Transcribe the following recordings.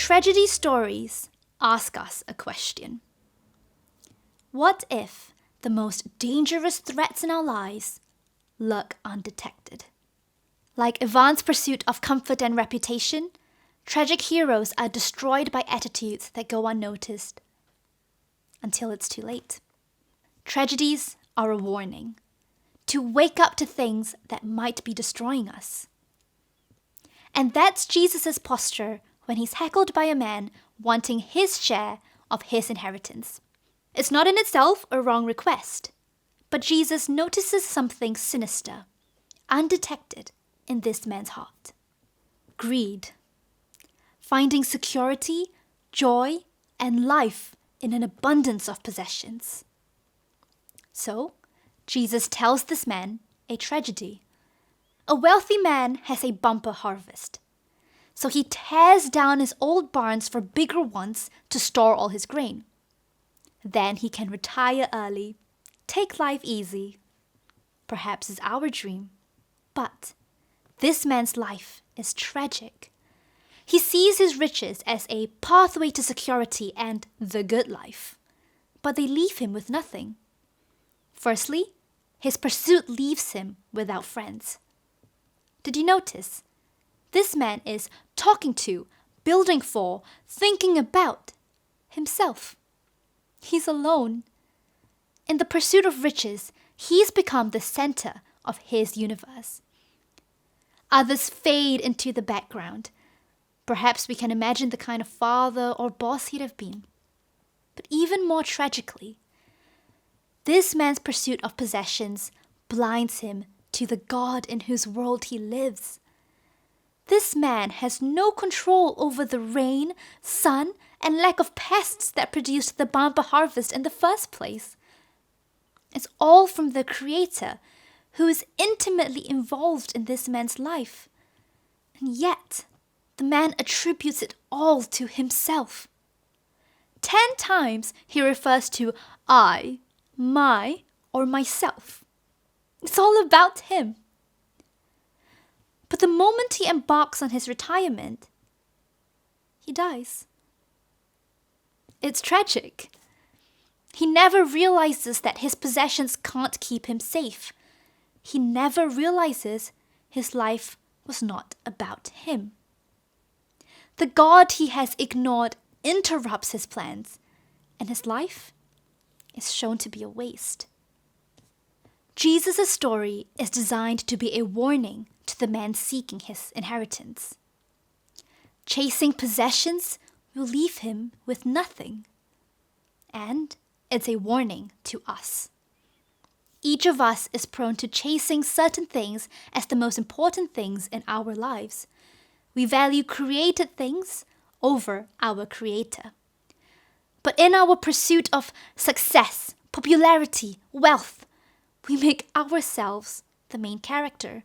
tragedy stories ask us a question. What if the most dangerous threats in our lives lurk undetected? Like Ivan's pursuit of comfort and reputation, tragic heroes are destroyed by attitudes that go unnoticed until it's too late. Tragedies are a warning to wake up to things that might be destroying us. And that's Jesus' posture when he's heckled by a man wanting his share of his inheritance. It's not in itself a wrong request, but Jesus notices something sinister, undetected in this man's heart. Greed. Finding security, joy, and life in an abundance of possessions. So, Jesus tells this man a tragedy. A wealthy man has a bumper harvest, so he tears down his old barns for bigger ones to store all his grain. Then he can retire early, take life easy. Perhaps it's our dream, but this man's life is tragic. He sees his riches as a pathway to security and the good life, but they leave him with nothing. Firstly, his pursuit leaves him without friends. Did you notice? This man is talking to, building for, thinking about himself. He's alone. In the pursuit of riches, he's become the center of his universe. Others fade into the background. Perhaps we can imagine the kind of father or boss he'd have been. But even more tragically, this man's pursuit of possessions blinds him to the God in whose world he lives. This man has no control over the rain, sun, and lack of pests that produced the bumper harvest in the first place. It's all from the Creator, who is intimately involved in this man's life. And yet, the man attributes it all to himself. 10 times he refers to I, my, or myself. It's all about him. But the moment he embarks on his retirement, he dies. It's tragic. He never realizes that his possessions can't keep him safe. He never realizes his life was not about him. The God he has ignored interrupts his plans, and his life is shown to be a waste. Jesus' story is designed to be a warning to the man seeking his inheritance. Chasing possessions will leave him with nothing. And it's a warning to us. Each of us is prone to chasing certain things as the most important things in our lives. We value created things over our Creator. But in our pursuit of success, popularity, wealth, we make ourselves the main character,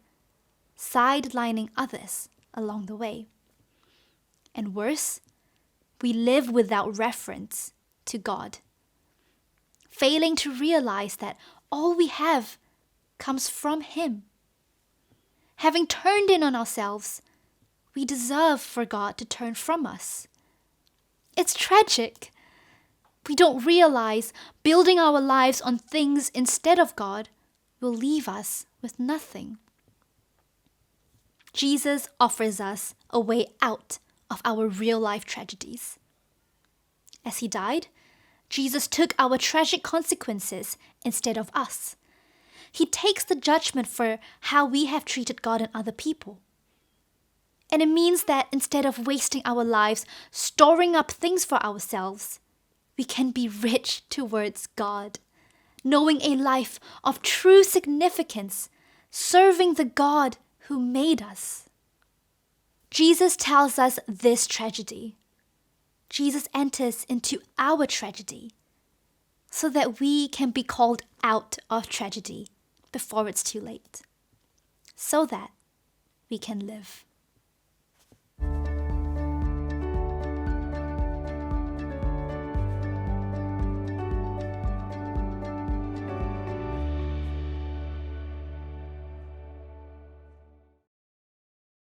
sidelining others along the way. And worse, we live without reference to God, failing to realize that all we have comes from Him. Having turned in on ourselves, we deserve for God to turn from us. It's tragic. We don't realize building our lives on things instead of God will leave us with nothing. Jesus offers us a way out of our real-life tragedies. As He died, Jesus took our tragic consequences instead of us. He takes the judgment for how we have treated God and other people. And it means that instead of wasting our lives storing up things for ourselves, we can be rich towards God, knowing a life of true significance, serving the God who made us. Jesus tells us this tragedy. Jesus enters into our tragedy so that we can be called out of tragedy before it's too late, so that we can live.